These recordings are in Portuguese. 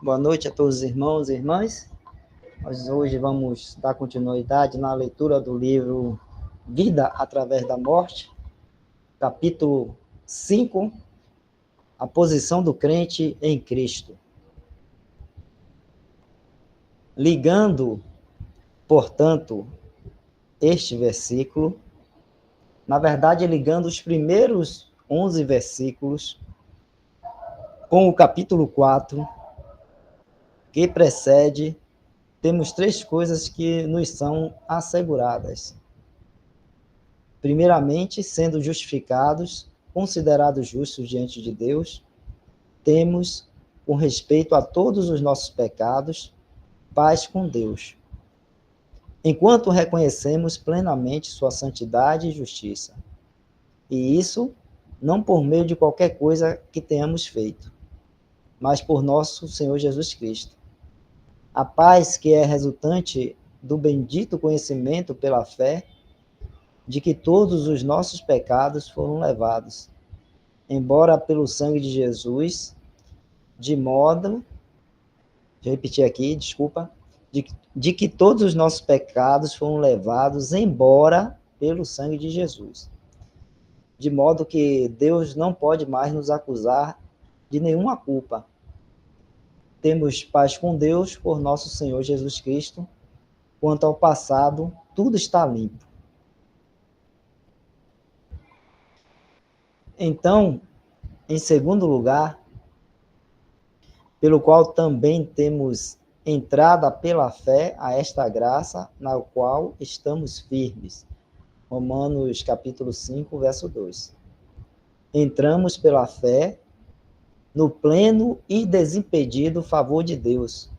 Boa noite a todos os irmãos e irmãs. Nós hoje vamos dar continuidade na leitura do livro Vida através da Morte, capítulo 5, a posição do crente em Cristo. Ligando, portanto, este versículo, na verdade, ligando os primeiros 11 versículos com o capítulo 4, que precede, temos três coisas que nos são asseguradas. Primeiramente, sendo justificados, considerados justos diante de Deus, temos, com respeito a todos os nossos pecados, paz com Deus, enquanto reconhecemos plenamente sua santidade e justiça. E isso não por meio de qualquer coisa que tenhamos feito, mas por nosso Senhor Jesus Cristo. A paz que é resultante do bendito conhecimento pela fé de que todos os nossos pecados foram levados, embora pelo sangue de Jesus, de modo, deixa eu repetir aqui, desculpa, de que todos os nossos pecados foram levados embora pelo sangue de Jesus. De modo que Deus não pode mais nos acusar de nenhuma culpa. Temos paz com Deus por nosso Senhor Jesus Cristo. Quanto ao passado, tudo está limpo. Então, em segundo lugar, pelo qual também temos entrada pela fé a esta graça, na qual estamos firmes. Romanos capítulo 5, verso 2. Entramos pela fé no pleno e desimpedido favor de Deus.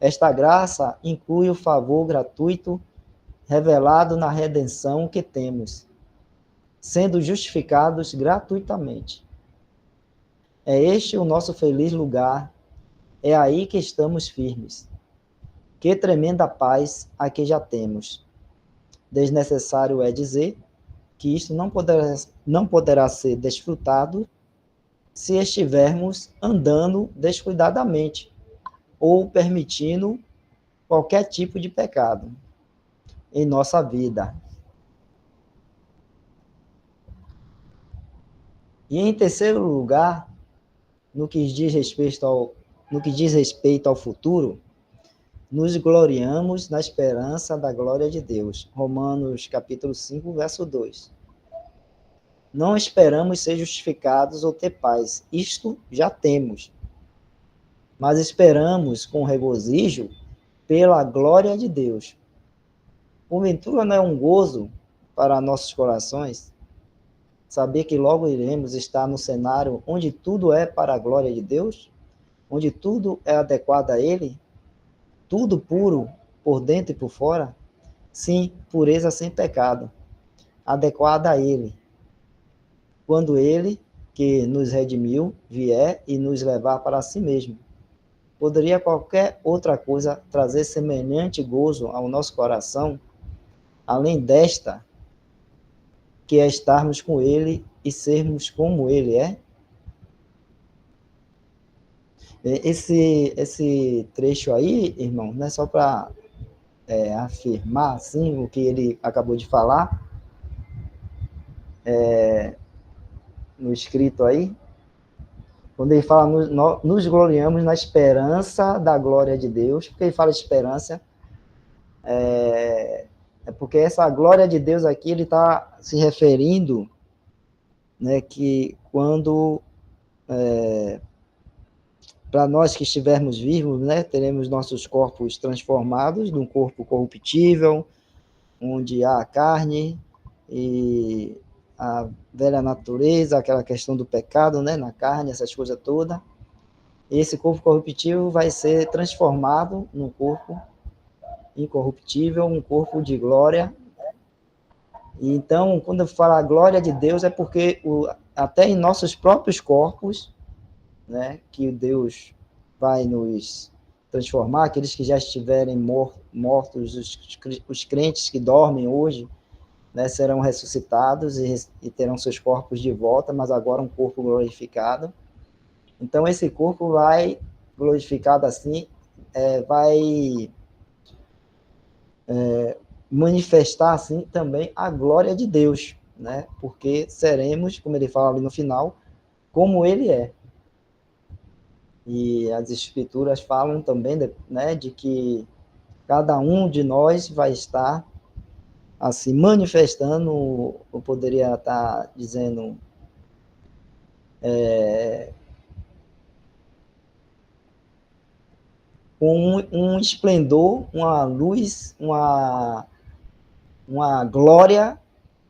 Esta graça inclui o favor gratuito revelado na redenção que temos, sendo justificados gratuitamente. É este o nosso feliz lugar, é aí que estamos firmes. Que tremenda paz a que já temos. Desnecessário é dizer que isto não poderá ser desfrutado se estivermos andando descuidadamente ou permitindo qualquer tipo de pecado em nossa vida. E em terceiro lugar, no que diz respeito ao futuro, nos gloriamos na esperança da glória de Deus. Romanos capítulo 5, verso 2. Não esperamos ser justificados ou ter paz, isto já temos. Mas esperamos com regozijo pela glória de Deus. Porventura não é um gozo para nossos corações saber que logo iremos estar no cenário onde tudo é para a glória de Deus, onde tudo é adequado a Ele, tudo puro por dentro e por fora? Sim, pureza sem pecado, adequada a Ele. Quando Ele, que nos redimiu, vier e nos levar para si mesmo, poderia qualquer outra coisa trazer semelhante gozo ao nosso coração, além desta, que é estarmos com Ele e sermos como Ele é? Esse trecho aí, irmão, não é só para afirmar assim, o que ele acabou de falar, no escrito aí, quando ele fala, nos gloriamos na esperança da glória de Deus. Porque ele fala esperança, é porque essa glória de Deus aqui, ele está se referindo, né, que quando, para nós que estivermos vivos, né, teremos nossos corpos transformados num corpo corruptível, onde há a carne e a velha natureza, aquela questão do pecado, né, na carne, essas coisas todas. Esse corpo corruptível vai ser transformado num corpo incorruptível, um corpo de glória. E então, quando eu falo a glória de Deus, é porque até em nossos próprios corpos, né, que Deus vai nos transformar, aqueles que já estiverem mortos, os crentes que dormem hoje, né, serão ressuscitados e terão seus corpos de volta, mas agora um corpo glorificado. Então, esse corpo vai glorificado assim, vai manifestar assim também a glória de Deus, né? Porque seremos, como ele fala ali no final, como ele é. E as escrituras falam também, né, de que cada um de nós vai estar assim manifestando, eu poderia estar dizendo, com um esplendor, uma luz, uma glória,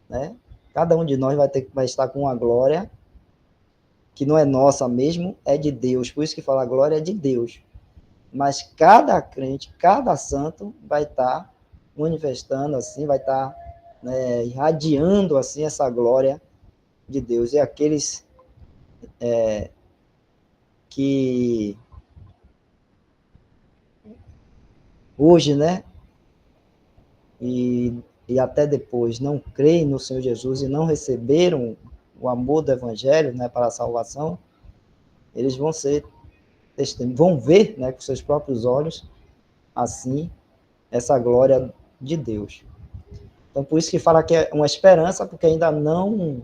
né? Cada um de nós vai estar com uma glória que não é nossa mesmo, é de Deus. Por isso que fala a glória é de Deus. Mas cada crente, cada santo vai estar manifestando assim, vai estar, né, irradiando assim essa glória de Deus. E aqueles que hoje, né, e até depois não creem no Senhor Jesus e não receberam o amor do Evangelho, né, para a salvação, eles vão ver, né, com seus próprios olhos, assim, essa glória de Deus. Então, por isso que fala que é uma esperança, porque ainda não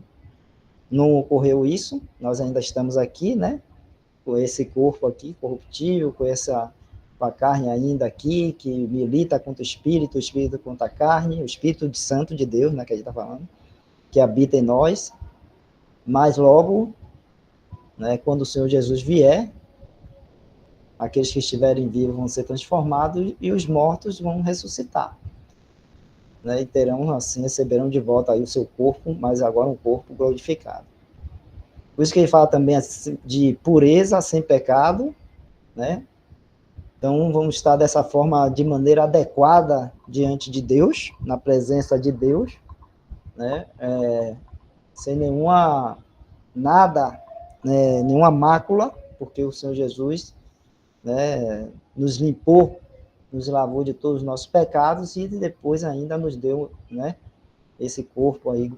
ocorreu isso, nós ainda estamos aqui, né, com esse corpo aqui, corruptível, com a carne ainda aqui, que milita contra o espírito contra a carne, o Espírito Santo de Deus, né, que a gente está falando, que habita em nós, mas logo, né, quando o Senhor Jesus vier, aqueles que estiverem vivos vão ser transformados e os mortos vão ressuscitar, né, e terão, assim, receberão de volta aí o seu corpo, mas agora um corpo glorificado. Por isso que ele fala também de pureza sem pecado, né? Então, vamos estar dessa forma, de maneira adequada diante de Deus, na presença de Deus, né? Sem nada, né, nenhuma mácula, porque o Senhor Jesus, né, nos limpou, nos lavou de todos os nossos pecados e depois ainda nos deu, né, esse corpo aí,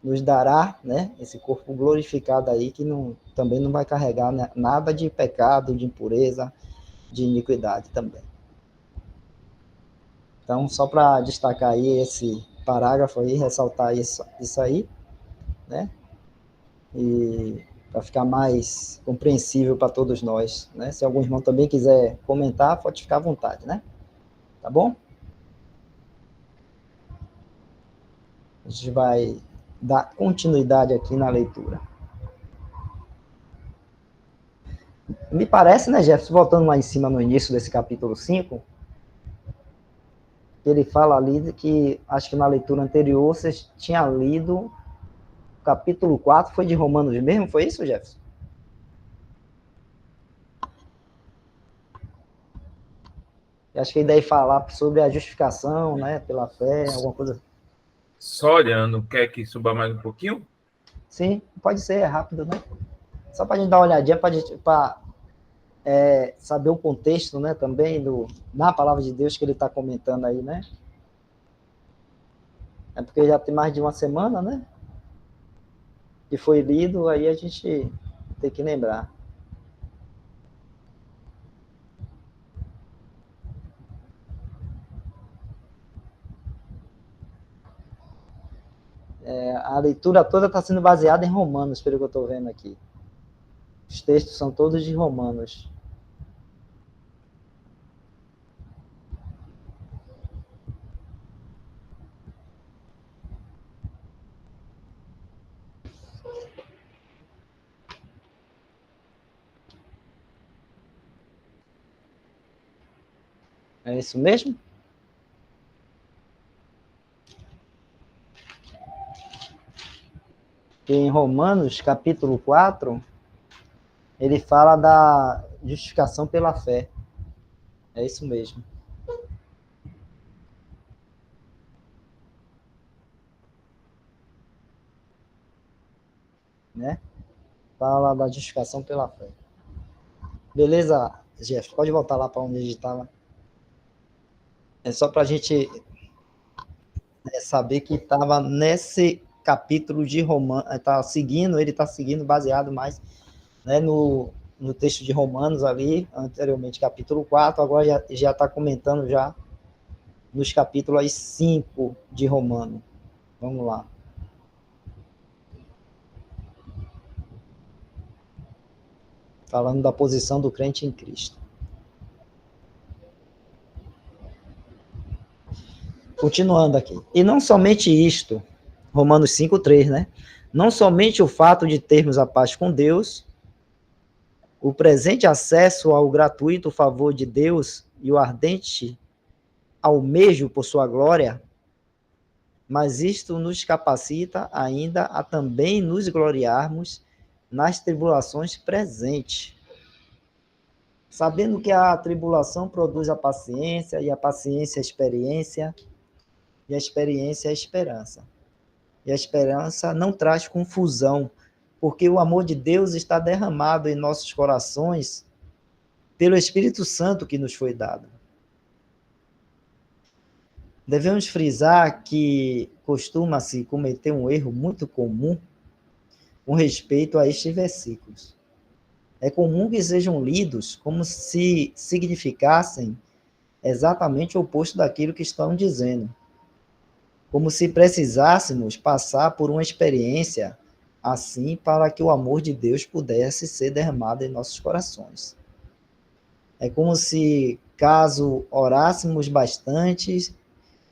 nos dará, né, esse corpo glorificado aí, que também não vai carregar, né, nada de pecado, de impureza, de iniquidade também. Então, só para destacar aí esse parágrafo aí, ressaltar isso aí, né? E para ficar mais compreensível para todos nós, né? Se algum irmão também quiser comentar, pode ficar à vontade, né? Tá bom? A gente vai dar continuidade aqui na leitura. Me parece, né, Jefferson, voltando lá em cima no início desse capítulo 5, ele fala ali que, acho que na leitura anterior, vocês tinham lido o capítulo 4, foi de Romanos mesmo, foi isso, Jefferson? Eu acho que ele deve falar sobre a justificação, né, pela fé, alguma coisa. Só olhando, quer que suba mais um pouquinho? Sim, pode ser, é rápido, né? Só para a gente dar uma olhadinha, para saber o contexto, né, também, na palavra de Deus que ele está comentando aí, né? É porque já tem mais de uma semana, né? Que foi lido, aí a gente tem que lembrar. A leitura toda está sendo baseada em Romanos, pelo que eu estou vendo aqui. Os textos são todos de Romanos. É isso mesmo? Em Romanos, capítulo 4, ele fala da justificação pela fé. É isso mesmo. Né? Fala da justificação pela fé. Beleza, Jeff? Pode voltar lá para onde a gente estava. É só para a gente saber que estava nesse capítulo de Romanos, ele está seguindo baseado mais, né, no texto de Romanos ali, anteriormente capítulo 4, agora já está comentando já nos capítulos 5 de Romanos. Vamos lá. Falando da posição do crente em Cristo. Continuando aqui. E não somente isto, Romanos 5:3, né? Não somente o fato de termos a paz com Deus, o presente acesso ao gratuito favor de Deus e o ardente almejo por sua glória, mas isto nos capacita ainda a também nos gloriarmos nas tribulações presentes, sabendo que a tribulação produz a paciência, e a paciência a experiência, e a experiência a esperança. E a esperança não traz confusão, porque o amor de Deus está derramado em nossos corações pelo Espírito Santo que nos foi dado. Devemos frisar que costuma-se cometer um erro muito comum com respeito a estes versículos. É comum que sejam lidos como se significassem exatamente o oposto daquilo que estão dizendo. Como se precisássemos passar por uma experiência assim para que o amor de Deus pudesse ser derramado em nossos corações. É como se, caso orássemos bastante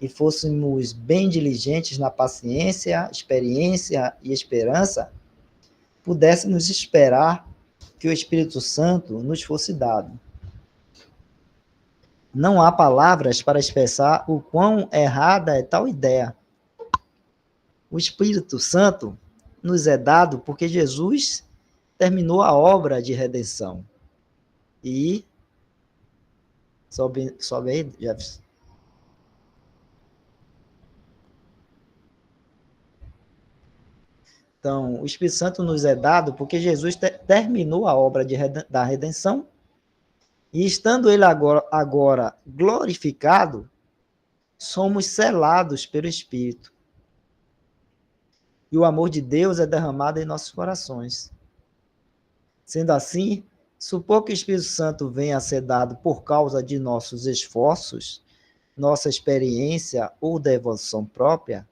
e fôssemos bem diligentes na paciência, experiência e esperança, pudéssemos esperar que o Espírito Santo nos fosse dado. Não há palavras para expressar o quão errada é tal ideia. O Espírito Santo nos é dado porque Jesus terminou a obra de redenção. E sobe aí, Jefferson. Então, o Espírito Santo nos é dado porque Jesus terminou a obra da redenção e, estando ele agora glorificado, somos selados pelo Espírito. E o amor de Deus é derramado em nossos corações. Sendo assim, supor que o Espírito Santo venha a ser dado por causa de nossos esforços, nossa experiência ou devoção própria,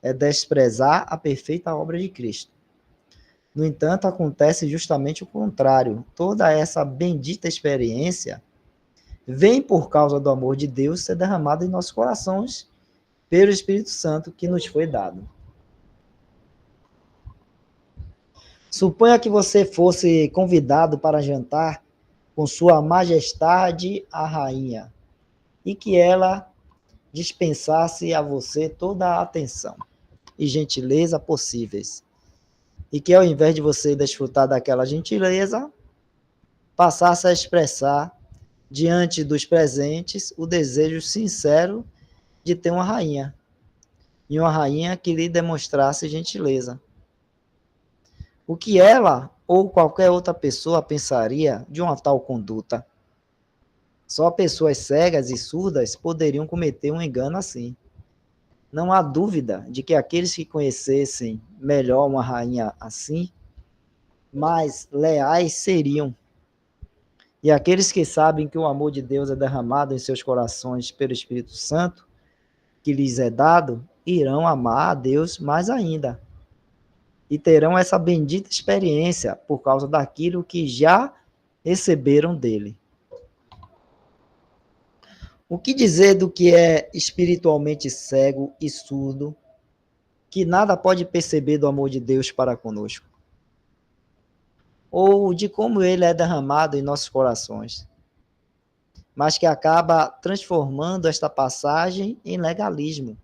é desprezar a perfeita obra de Cristo. No entanto, acontece justamente o contrário. Toda essa bendita experiência vem por causa do amor de Deus ser derramado em nossos corações pelo Espírito Santo que nos foi dado. Suponha que você fosse convidado para jantar com Sua Majestade a Rainha e que ela dispensasse a você toda a atenção e gentileza possíveis. E que ao invés de você desfrutar daquela gentileza, passasse a expressar diante dos presentes o desejo sincero de ter uma rainha. E uma rainha que lhe demonstrasse gentileza. O que ela ou qualquer outra pessoa pensaria de uma tal conduta? Só pessoas cegas e surdas poderiam cometer um engano assim. Não há dúvida de que aqueles que conhecessem melhor uma rainha assim, mais leais seriam. E aqueles que sabem que o amor de Deus é derramado em seus corações pelo Espírito Santo, que lhes é dado, irão amar a Deus mais ainda. E terão essa bendita experiência por causa daquilo que já receberam dele. O que dizer do que é espiritualmente cego e surdo, que nada pode perceber do amor de Deus para conosco? Ou de como ele é derramado em nossos corações, mas que acaba transformando esta passagem em legalismo,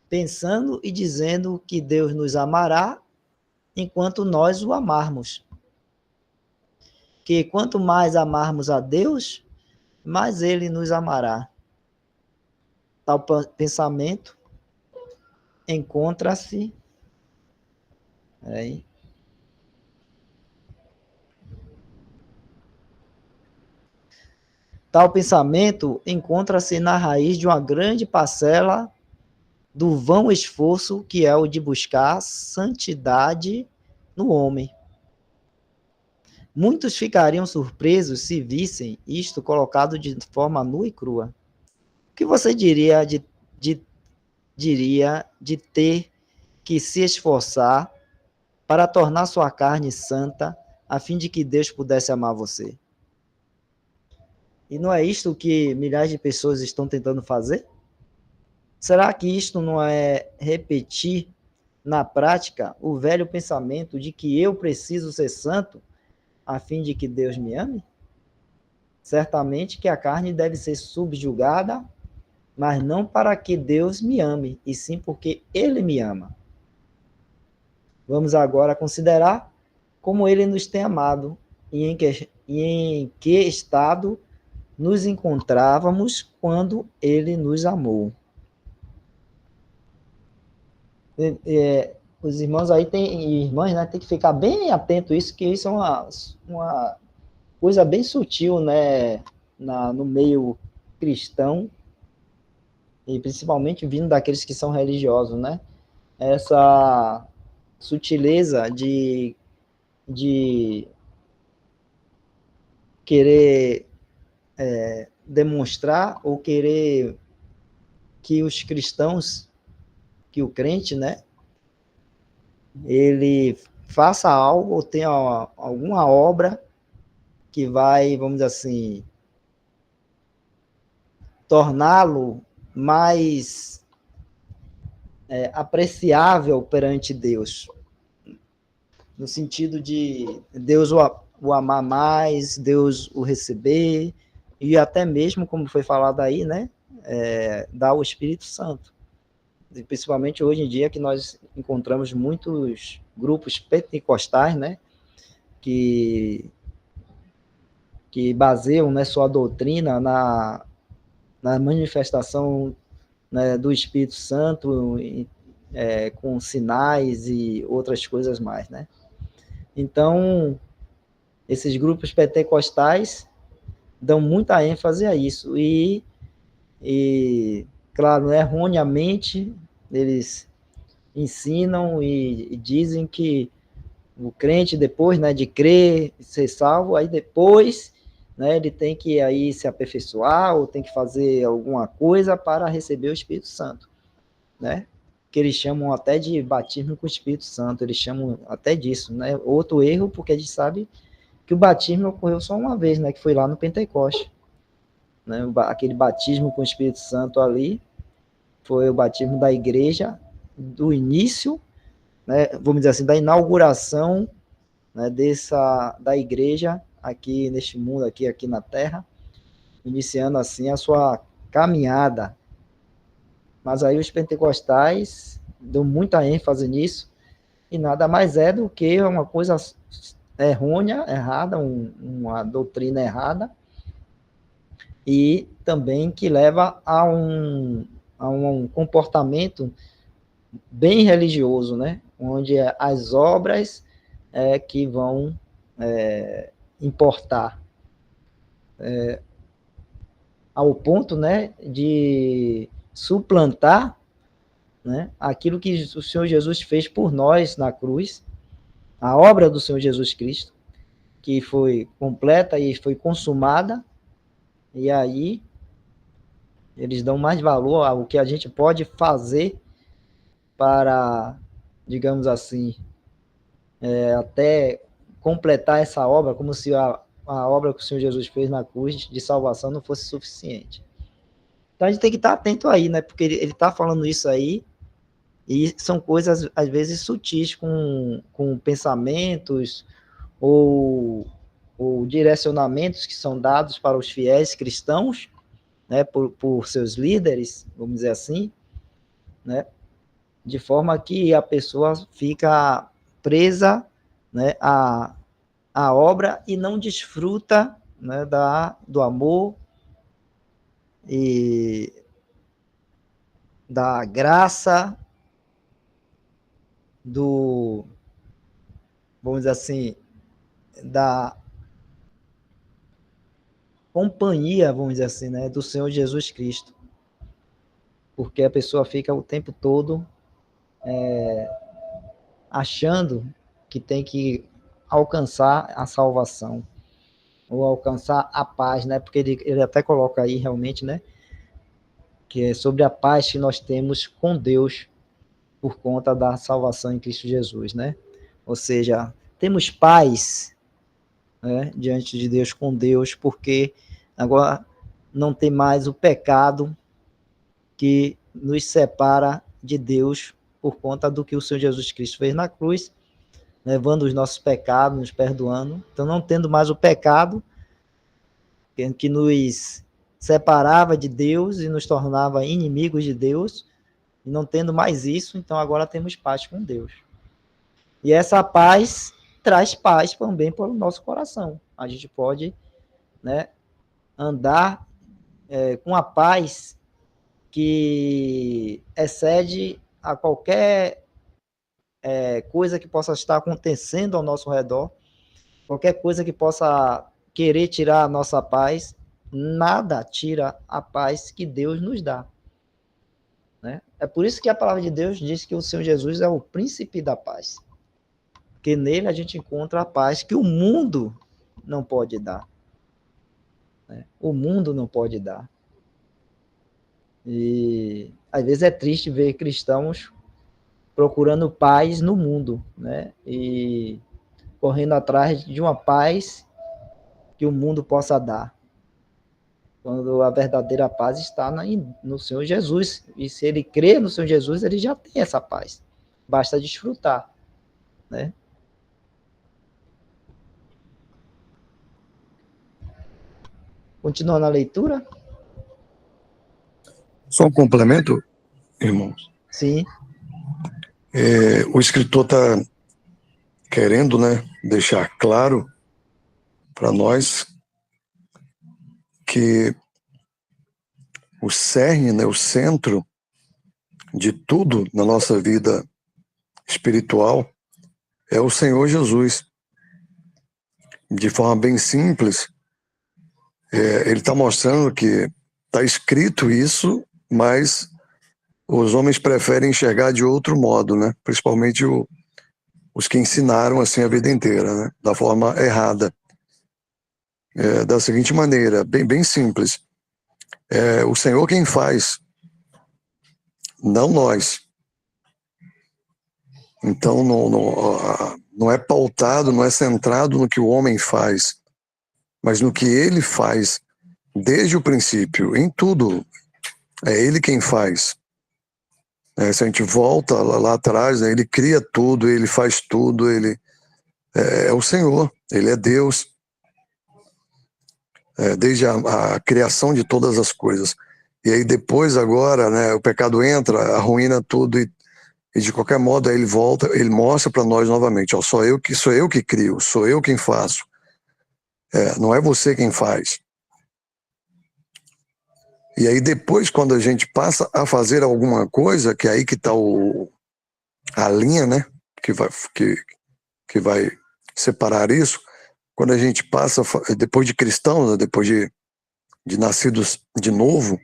pensando e dizendo que Deus nos amará enquanto nós o amarmos. Que quanto mais amarmos a Deus, mais ele nos amará. Tal pensamento encontra-se aí. Tal pensamento encontra-se na raiz de uma grande parcela do vão esforço que é o de buscar santidade no homem. Muitos ficariam surpresos se vissem isto colocado de forma nua e crua. O que você diria de ter que se esforçar para tornar sua carne santa, a fim de que Deus pudesse amar você? E não é isto que milhares de pessoas estão tentando fazer? Será que isto não é repetir na prática o velho pensamento de que eu preciso ser santo a fim de que Deus me ame? Certamente que a carne deve ser subjugada, mas não para que Deus me ame, e sim porque Ele me ama. Vamos agora considerar como Ele nos tem amado e em que estado nos encontrávamos quando Ele nos amou. Os irmãos aí irmãs, né, tem que ficar bem atento a isso, que isso é uma coisa bem sutil, né, no meio cristão, e principalmente vindo daqueles que são religiosos, né? Essa sutileza de querer demonstrar ou querer que os cristãos, que o crente, né, ele faça algo ou tenha alguma obra que vai, vamos dizer assim, torná-lo mais apreciável perante Deus, no sentido de Deus o amar mais, Deus o receber, e até mesmo, como foi falado aí, né, dar o Espírito Santo. E principalmente hoje em dia que nós encontramos muitos grupos pentecostais, né, que baseiam, né, sua doutrina na manifestação, né, do Espírito Santo, com sinais e outras coisas mais, né? Então, esses grupos pentecostais dão muita ênfase a isso e claro, erroneamente eles ensinam e dizem que o crente, depois, né, de crer, ser salvo, aí depois, né, ele tem que aí se aperfeiçoar ou tem que fazer alguma coisa para receber o Espírito Santo, né? Que eles chamam até de batismo com o Espírito Santo, eles chamam até disso, né? Outro erro, porque a gente sabe que o batismo ocorreu só uma vez, né, que foi lá no Pentecoste, né? Aquele batismo com o Espírito Santo ali foi o batismo da igreja do início, né, vamos dizer assim, da inauguração, né, da igreja aqui neste mundo, aqui na Terra, iniciando assim a sua caminhada. Mas aí os pentecostais dão muita ênfase nisso, e nada mais é do que uma coisa errônea, errada, uma doutrina errada, e também que leva a um comportamento bem religioso, né? Onde as obras que vão importar, ao ponto, né, de suplantar, né, aquilo que o Senhor Jesus fez por nós na cruz, a obra do Senhor Jesus Cristo, que foi completa e foi consumada, e aí eles dão mais valor ao que a gente pode fazer para, digamos assim, até completar essa obra, como se a obra que o Senhor Jesus fez na cruz de salvação não fosse suficiente. Então a gente tem que estar atento aí, né? Porque ele está falando isso aí, e são coisas, às vezes, sutis, com pensamentos ou direcionamentos que são dados para os fiéis cristãos, né? Por seus líderes, vamos dizer assim, né? De forma que a pessoa fica presa, né, a obra e não desfruta, né, do amor e da graça, vamos dizer assim, da companhia, vamos dizer assim, né, do Senhor Jesus Cristo. Porque a pessoa fica o tempo todo achando que tem que alcançar a salvação, ou alcançar a paz, né? Porque ele até coloca aí realmente, né? Que é sobre a paz que nós temos com Deus por conta da salvação em Cristo Jesus, né? Ou seja, temos paz, né, diante de Deus, com Deus, porque agora não tem mais o pecado que nos separa de Deus por conta do que o Senhor Jesus Cristo fez na cruz, levando os nossos pecados, nos perdoando. Então, não tendo mais o pecado que nos separava de Deus e nos tornava inimigos de Deus, e não tendo mais isso, então agora temos paz com Deus. E essa paz traz paz também para o nosso coração. A gente pode, né, andar com a paz que excede a qualquer coisa que possa estar acontecendo ao nosso redor, qualquer coisa que possa querer tirar a nossa paz, nada tira a paz que Deus nos dá. Né? É por isso que a palavra de Deus diz que o Senhor Jesus é o príncipe da paz. Porque nele a gente encontra a paz que o mundo não pode dar. Né? O mundo não pode dar. E às vezes é triste ver cristãos procurando paz no mundo, né? E correndo atrás de uma paz que o mundo possa dar. Quando a verdadeira paz está no Senhor Jesus. E se ele crê no Senhor Jesus, ele já tem essa paz. Basta desfrutar, né? Continuando a leitura? Só um complemento, irmãos. Sim. O escritor está querendo, né, deixar claro para nós que o cerne, né, o centro de tudo na nossa vida espiritual é o Senhor Jesus. De forma bem simples, ele está mostrando que está escrito isso, mas os homens preferem enxergar de outro modo, né? Principalmente os que ensinaram assim a vida inteira, né? Da forma errada. Da seguinte maneira, bem simples. É o Senhor quem faz, não nós. Então não é pautado, não é centrado no que o homem faz, mas no que ele faz desde o princípio, em tudo. É ele quem faz. Se a gente volta lá atrás, né, ele cria tudo, ele faz tudo, ele é o Senhor, ele é Deus. Desde a criação de todas as coisas. E aí depois agora, né, o pecado entra, arruína tudo e de qualquer modo aí ele volta, ele mostra para nós novamente, ó, sou eu que crio, sou eu quem faço. Não é você quem faz. E aí depois, quando a gente passa a fazer alguma coisa, que é aí que está a linha, né, que vai separar isso, quando a gente passa, depois de cristãos, né, depois de nascidos de novo,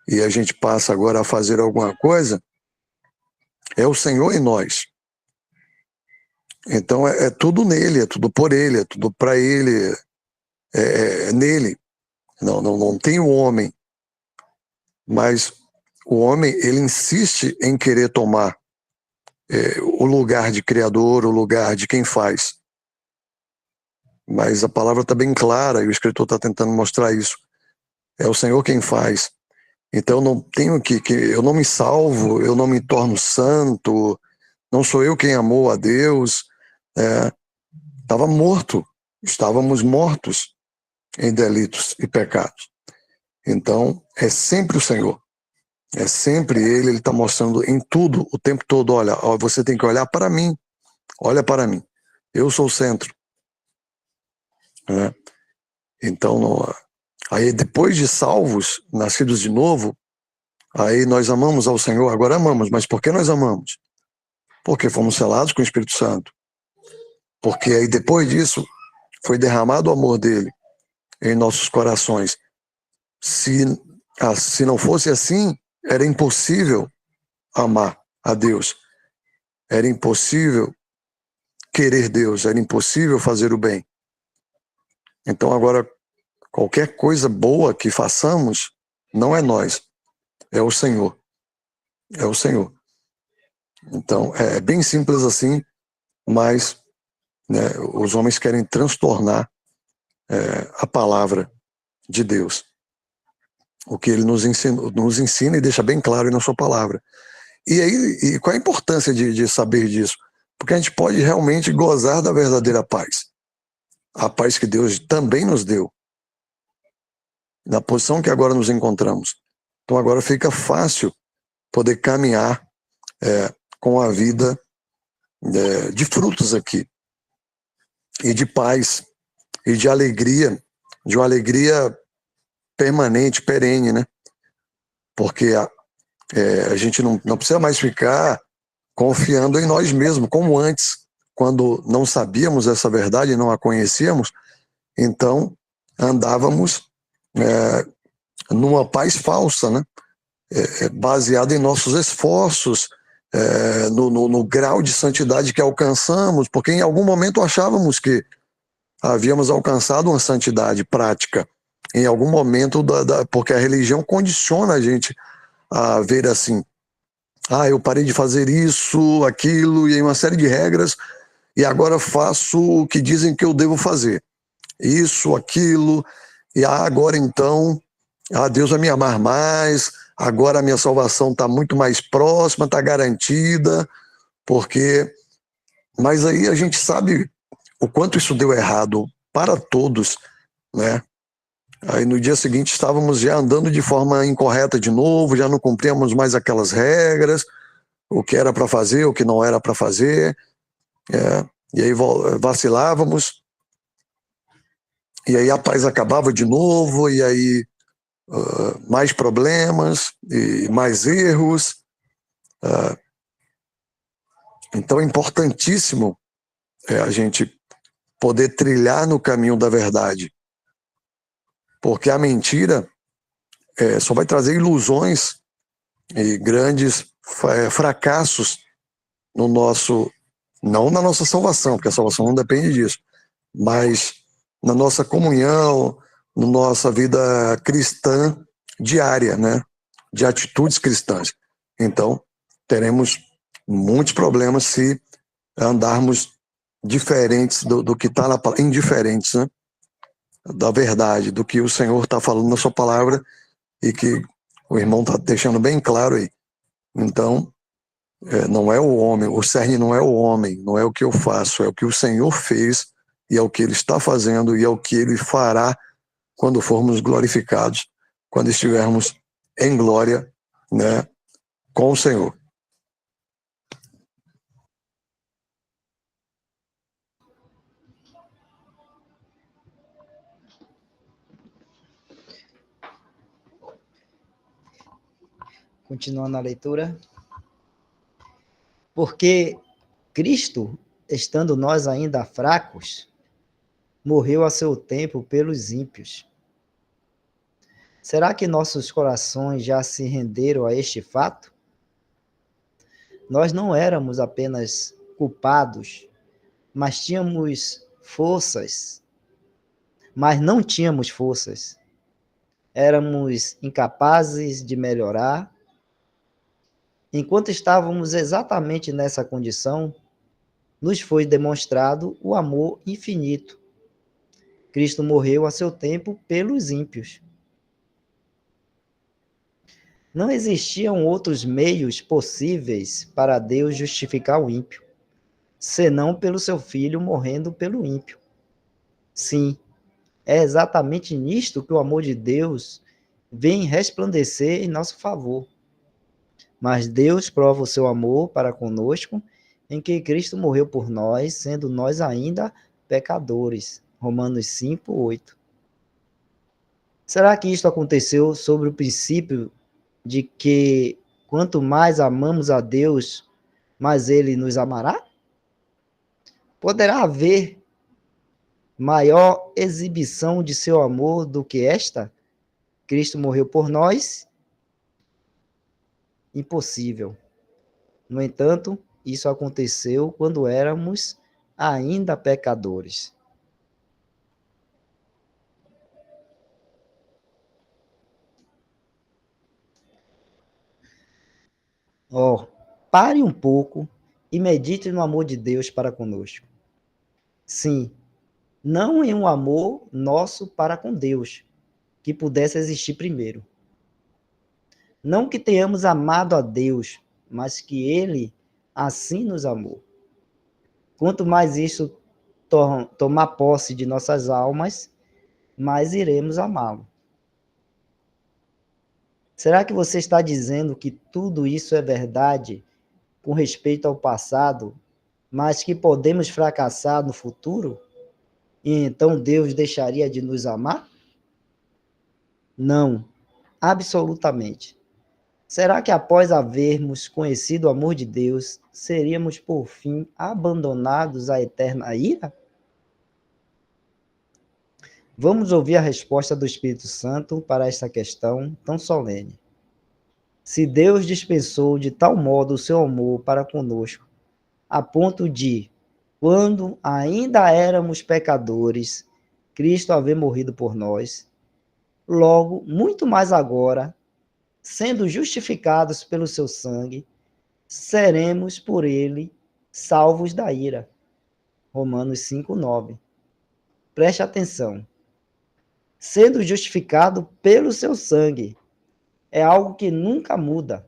e a gente passa agora a fazer alguma coisa, é o Senhor em nós. Então é tudo nele, é tudo por ele, é tudo para ele, é nele. Não tem o homem. Mas o homem, ele insiste em querer tomar o lugar de criador, o lugar de quem faz. Mas a palavra está bem clara e o escritor está tentando mostrar isso. É o Senhor quem faz. Então eu não tenho eu não me salvo, eu não me torno santo, não sou eu quem amou a Deus. Estávamos mortos em delitos e pecados. Então é sempre o Senhor. É sempre ele está mostrando em tudo, o tempo todo, olha, você tem que olhar para mim, olha para mim, eu sou o centro. Né? Então, aí depois de salvos, nascidos de novo, aí nós amamos ao Senhor, agora amamos, mas por que nós amamos? Porque fomos selados com o Espírito Santo. Porque aí depois disso, foi derramado o amor dele em nossos corações. Se não fosse assim, era impossível amar a Deus. Era impossível querer Deus, era impossível fazer o bem. Então agora, qualquer coisa boa que façamos, não é nós, é o Senhor. É o Senhor. Então, é bem simples assim, mas né, os homens querem transtornar a palavra de Deus. O que ele nos ensina e deixa bem claro na sua palavra. E aí, qual a importância de saber disso? Porque a gente pode realmente gozar da verdadeira paz. A paz que Deus também nos deu, na posição que agora nos encontramos. Então agora fica fácil poder caminhar com a vida de frutos aqui, e de paz, e de uma alegria permanente, perene, né? Porque a gente não precisa mais ficar confiando em nós mesmos, como antes, quando não sabíamos essa verdade, não a conhecíamos, então andávamos numa paz falsa, né? Baseada em nossos esforços, no grau de santidade que alcançamos, porque em algum momento achávamos que havíamos alcançado uma santidade prática, em algum momento, porque a religião condiciona a gente a ver assim, eu parei de fazer isso, aquilo, e aí uma série de regras, e agora faço o que dizem que eu devo fazer, isso, aquilo, e agora então, Deus vai me amar mais, agora a minha salvação está muito mais próxima, está garantida, mas aí a gente sabe o quanto isso deu errado para todos, né? Aí no dia seguinte estávamos já andando de forma incorreta de novo, já não cumpríamos mais aquelas regras, o que era para fazer, o que não era para fazer, e aí vacilávamos, e aí a paz acabava de novo, e aí mais problemas, e mais erros. Então é importantíssimo a gente poder trilhar no caminho da verdade, porque a mentira só vai trazer ilusões e grandes fracassos no nosso, não na nossa salvação, porque a salvação não depende disso, mas na nossa comunhão, na nossa vida cristã diária, né? De atitudes cristãs. Então, teremos muitos problemas se andarmos diferentes do que está na palavra, indiferentes, né? Da verdade, do que o Senhor está falando na sua palavra e que o irmão está deixando bem claro aí. Então, não é o homem, o cerne não é o homem, não é o que eu faço, é o que o Senhor fez e é o que Ele está fazendo e é o que Ele fará quando formos glorificados, quando estivermos em glória, né, com o Senhor. Continuando a leitura. Porque Cristo, estando nós ainda fracos, morreu a seu tempo pelos ímpios. Será que nossos corações já se renderam a este fato? Nós não éramos apenas culpados, mas não tínhamos forças. Éramos incapazes de melhorar. Enquanto estávamos exatamente nessa condição, nos foi demonstrado o amor infinito. Cristo morreu a seu tempo pelos ímpios. Não existiam outros meios possíveis para Deus justificar o ímpio, senão pelo seu Filho morrendo pelo ímpio. Sim, é exatamente nisto que o amor de Deus vem resplandecer em nosso favor. Mas Deus prova o seu amor para conosco em que Cristo morreu por nós, sendo nós ainda pecadores. Romanos 5, 8. Será que isto aconteceu sobre o princípio de que quanto mais amamos a Deus, mais Ele nos amará? Poderá haver maior exibição de seu amor do que esta? Cristo morreu por nós? Impossível. No entanto, isso aconteceu quando éramos ainda pecadores. Ó, pare um pouco e medite no amor de Deus para conosco. Sim, não em um amor nosso para com Deus, que pudesse existir primeiro. Não que tenhamos amado a Deus, mas que Ele assim nos amou. Quanto mais isso tomar posse de nossas almas, mais iremos amá-lo. Será que você está dizendo que tudo isso é verdade com respeito ao passado, mas que podemos fracassar no futuro? E então Deus deixaria de nos amar? Não, absolutamente. Será que após havermos conhecido o amor de Deus, seríamos por fim abandonados à eterna ira? Vamos ouvir a resposta do Espírito Santo para esta questão tão solene. Se Deus dispensou de tal modo o seu amor para conosco, a ponto de, quando ainda éramos pecadores, Cristo haver morrido por nós, logo, muito mais agora, sendo justificados pelo seu sangue, seremos por ele salvos da ira. Romanos 5:9. Preste atenção. Sendo justificado pelo seu sangue, é algo que nunca muda.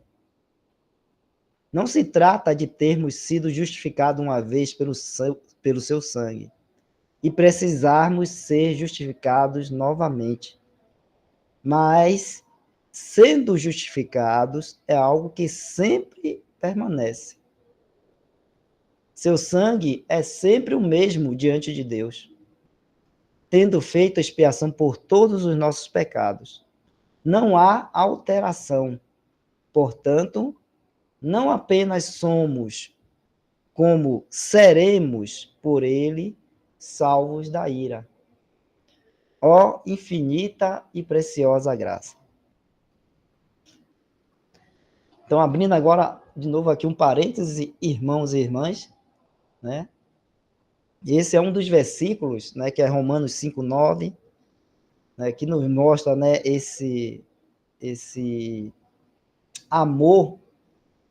Não se trata de termos sido justificados uma vez pelo seu sangue e precisarmos ser justificados novamente. Mas, sendo justificados, é algo que sempre permanece. Seu sangue é sempre o mesmo diante de Deus, tendo feito expiação por todos os nossos pecados. Não há alteração. Portanto, não apenas somos, como seremos por ele salvos da ira. Ó infinita e preciosa graça. Então, abrindo agora de novo aqui um parêntese, irmãos e irmãs, né? Esse é um dos versículos, né, que é Romanos 5:9, né, que nos mostra, né, esse amor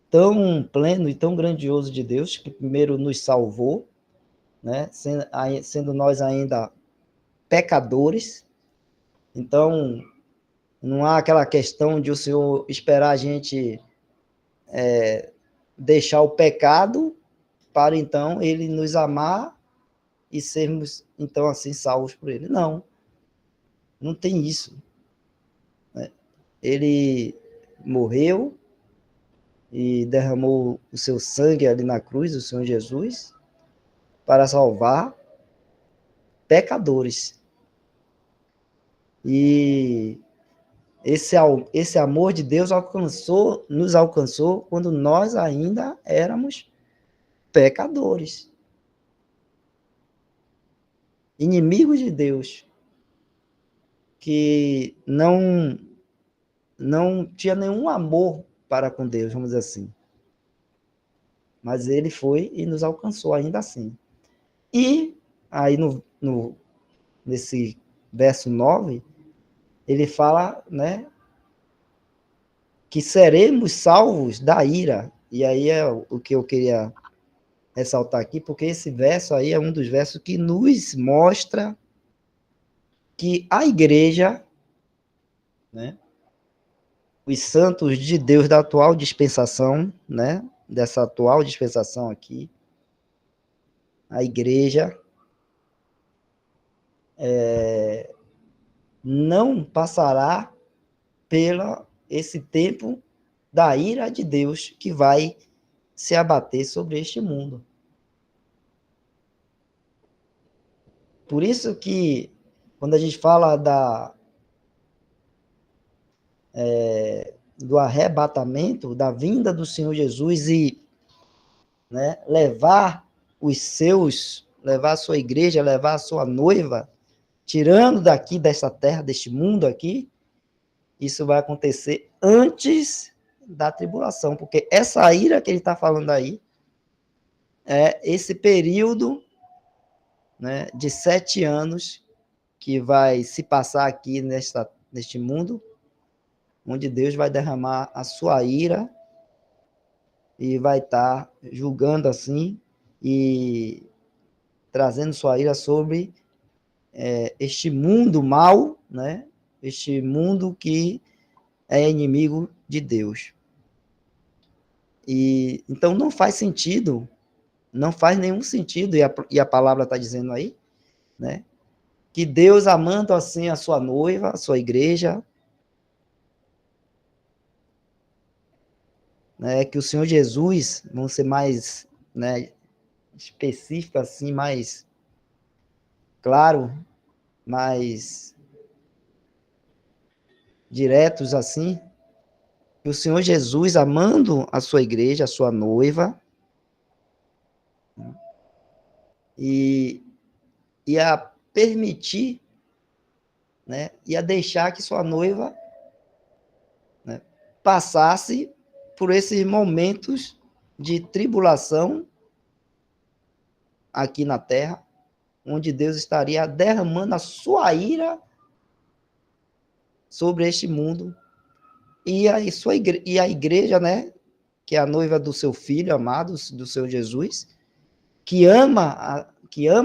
tão pleno e tão grandioso de Deus, que primeiro nos salvou, né, sendo nós ainda pecadores. Então, não há aquela questão de o Senhor esperar a gente deixar o pecado para então ele nos amar e sermos então assim salvos por ele. Não, não tem isso. Né? Ele morreu e derramou o seu sangue ali na cruz, o Senhor Jesus, para salvar pecadores. E esse amor de Deus nos alcançou quando nós ainda éramos pecadores. Inimigos de Deus, que não tinha nenhum amor para com Deus, vamos dizer assim. Mas ele foi e nos alcançou ainda assim. E aí nesse verso 9, ele fala, né, que seremos salvos da ira. E aí é o que eu queria ressaltar aqui, porque esse verso aí é um dos versos que nos mostra que a igreja, né, os santos de Deus da atual dispensação, né, dessa atual dispensação aqui, a igreja não passará pela esse tempo da ira de Deus que vai se abater sobre este mundo. Por isso que, quando a gente fala do arrebatamento, da vinda do Senhor Jesus e, né, levar a sua igreja, levar a sua noiva, tirando daqui dessa terra, deste mundo aqui, isso vai acontecer antes da tribulação, porque essa ira que ele está falando aí é esse período né, de 7 anos que vai se passar aqui neste mundo, onde Deus vai derramar a sua ira e vai estar julgando assim e trazendo sua ira sobre este mundo mau, né? Este mundo que é inimigo de Deus. E então não faz sentido, não faz nenhum sentido, e a palavra está dizendo aí, né? Que Deus, amando assim a sua noiva, a sua igreja, né, que o Senhor Jesus, vamos ser mais, né, específico assim, mais claro, mais diretos assim, que o Senhor Jesus, amando a sua igreja, a sua noiva, e, e a permitir, né, e a deixar que sua noiva, né, passasse por esses momentos de tribulação aqui na terra, onde Deus estaria derramando a sua ira sobre este mundo, e a igreja, né, que é a noiva do seu filho amado, do seu Jesus, que ama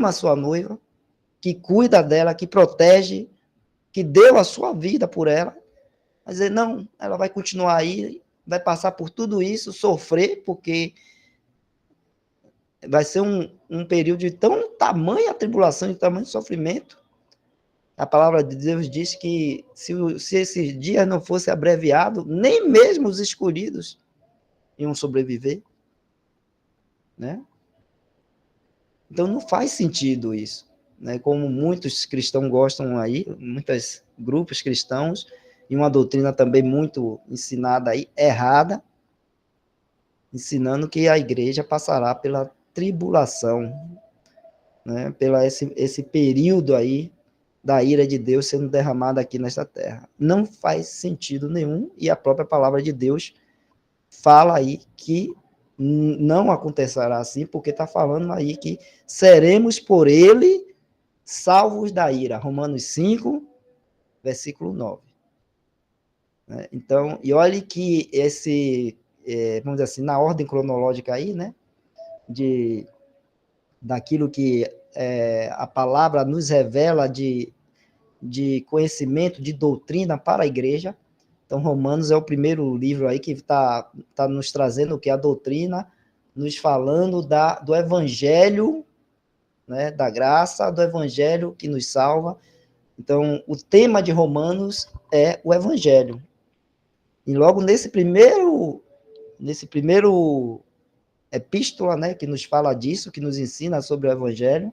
a sua noiva, que cuida dela, que protege, que deu a sua vida por ela, mas dizer, não, ela vai continuar aí, vai passar por tudo isso, sofrer, porque vai ser um período de tão tamanha tribulação, de tamanho sofrimento. A palavra de Deus diz que se esses dias não fosse abreviado, nem mesmo os escolhidos iam sobreviver, né? Então não faz sentido isso, né? Como muitos cristãos gostam aí, muitos grupos cristãos, e uma doutrina também muito ensinada aí, errada, ensinando que a igreja passará pela tribulação, né? Pela esse período aí da ira de Deus sendo derramada aqui nesta terra. Não faz sentido nenhum, e a própria palavra de Deus fala aí que não acontecerá assim, porque está falando aí que seremos por ele salvos da ira. Romanos 5, versículo 9. Então, e olhe que vamos dizer assim, na ordem cronológica aí, né, daquilo que a palavra nos revela de conhecimento, de doutrina para a igreja. Então, Romanos é o primeiro livro aí que está nos trazendo o que? A doutrina, nos falando do evangelho, né, da graça, do evangelho que nos salva. Então, o tema de Romanos é o evangelho. E logo nesse primeiro epístola, né, que nos fala disso, que nos ensina sobre o evangelho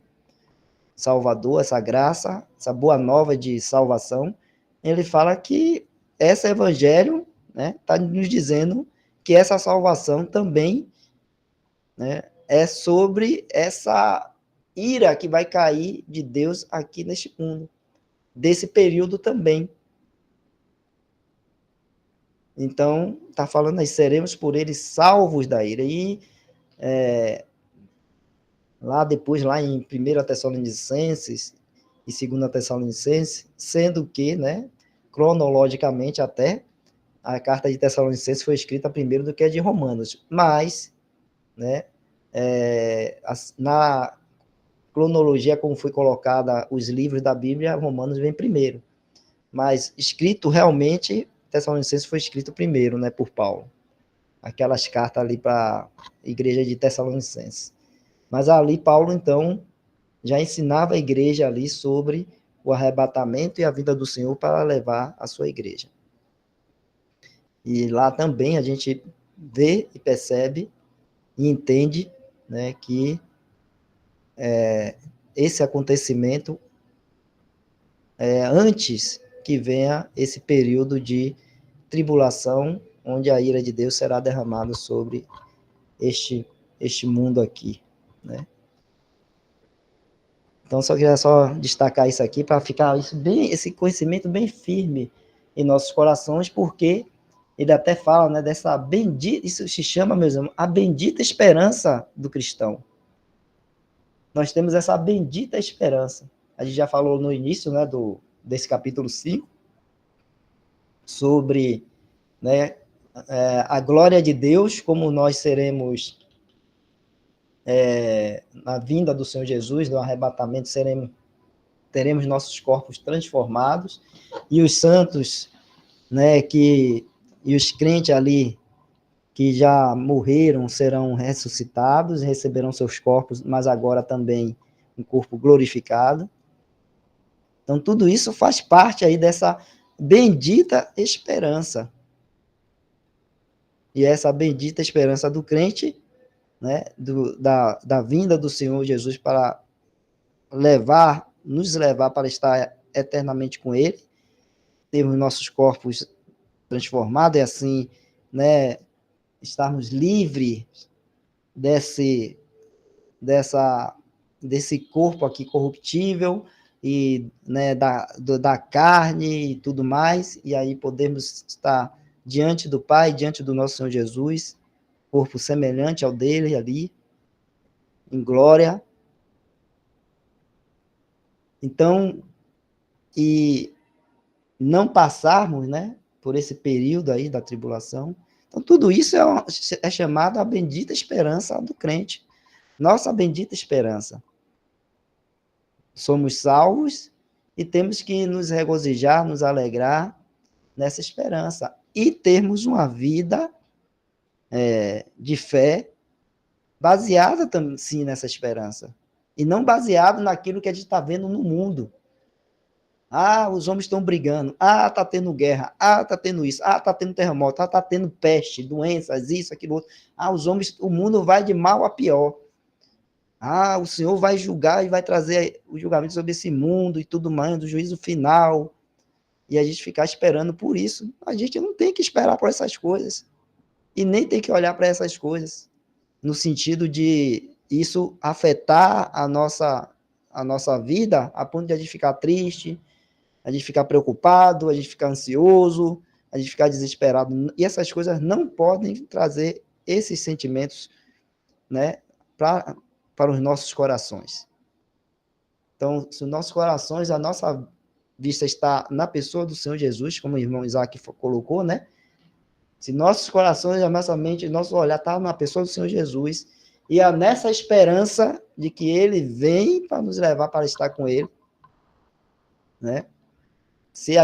salvador, essa graça, essa boa nova de salvação, ele fala que esse evangelho, né, está nos dizendo que essa salvação também, né, é sobre essa ira que vai cair de Deus aqui neste mundo, desse período também. Então, está falando aí, seremos por ele salvos da ira. E lá depois, lá em 1 Tessalonicenses e 2 Tessalonicenses, sendo que, né, cronologicamente até, a carta de Tessalonicenses foi escrita primeiro do que a de Romanos, mas, né, na cronologia como foi colocada os livros da Bíblia, Romanos vem primeiro, mas escrito realmente, Tessalonicenses foi escrito primeiro, né, por Paulo, aquelas cartas ali para a igreja de Tessalonicenses. Mas ali Paulo, então, já ensinava a igreja ali sobre o arrebatamento e a vinda do Senhor para levar a sua igreja. E lá também a gente vê e percebe e entende, né, que esse acontecimento é antes que venha esse período de tribulação, onde a ira de Deus será derramada sobre este mundo aqui, né? Então, só queria destacar isso aqui para ficar esse conhecimento bem firme em nossos corações, porque ele até fala, né, dessa bendita, isso se chama, meus irmãos, a bendita esperança do cristão. nós temos essa bendita esperança. A gente já falou no início, né, desse capítulo 5, sobre, né, a glória de Deus, como nós seremos, na vinda do Senhor Jesus, no arrebatamento, teremos nossos corpos transformados, e os santos, né, e os crentes ali, que já morreram, serão ressuscitados, receberão seus corpos, mas agora também um corpo glorificado. Então, tudo isso faz parte aí dessa bendita esperança. E essa bendita esperança do crente, né, da vinda do Senhor Jesus para nos levar para estar eternamente com Ele, termos nossos corpos transformados e assim, né, estarmos livres desse corpo aqui corruptível e, né, da carne e tudo mais, e aí podemos estar diante do Pai, diante do nosso Senhor Jesus, corpo semelhante ao dele ali, em glória. Então, e não passarmos, né, por esse período aí da tribulação. Então, tudo isso é chamado a bendita esperança do crente. Nossa bendita esperança. Somos salvos e temos que nos regozijar, nos alegrar nessa esperança e termos uma vida de fé baseada, sim, nessa esperança. E não baseado naquilo que a gente está vendo no mundo. Ah, os homens estão brigando. Ah, está tendo guerra. Ah, está tendo isso. Ah, está tendo terremoto. Ah, está tendo peste, doenças, isso, aquilo, outro. Ah, o mundo vai de mal a pior. Ah, o Senhor vai julgar e vai trazer o julgamento sobre esse mundo e tudo mais, do juízo final. E a gente ficar esperando por isso. A gente não tem que esperar por essas coisas. E nem tem que olhar para essas coisas. No sentido de isso afetar a nossa vida, a ponto de a gente ficar triste, a gente ficar preocupado, a gente ficar ansioso, a gente ficar desesperado. E essas coisas não podem trazer esses sentimentos, né, para os nossos corações. Então, se os nossos corações, a nossa vista está na pessoa do Senhor Jesus, como o irmão Isaac colocou, né? Se nossos corações, a nossa mente, nosso olhar está na pessoa do Senhor Jesus, e é nessa esperança de que Ele vem para nos levar para estar com Ele, né? Se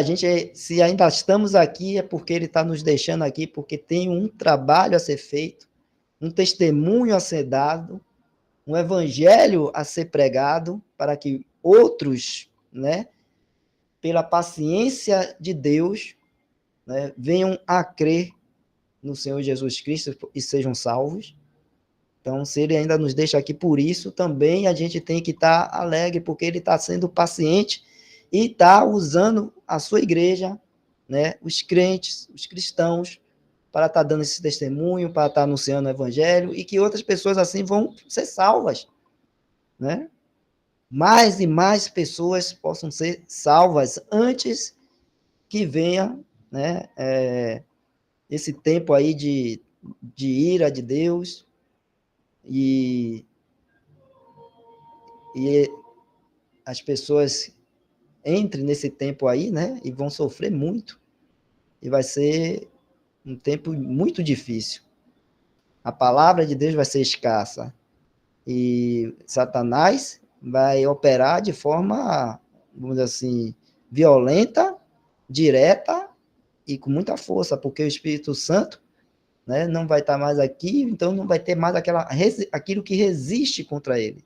ainda estamos aqui, é porque Ele está nos deixando aqui, porque tem um trabalho a ser feito, um testemunho a ser dado, um evangelho a ser pregado, para que outros, né, pela paciência de Deus, né, venham a crer no Senhor Jesus Cristo e sejam salvos. Então, se Ele ainda nos deixa aqui por isso, também a gente tem que estar alegre, porque Ele está sendo paciente e está usando a sua igreja, né, os crentes, os cristãos, para estar dando esse testemunho, para estar anunciando o evangelho, e que outras pessoas assim vão ser salvas, né? Mais e mais pessoas possam ser salvas antes que venha, né, esse tempo aí de ira de Deus e as pessoas entrem nesse tempo aí, né, e vão sofrer muito, e vai ser um tempo muito difícil. A palavra de Deus vai ser escassa, e Satanás vai operar de forma, vamos dizer assim, violenta, direta e com muita força, porque o Espírito Santo, né, não vai estar mais aqui, então não vai ter mais aquilo que resiste contra ele.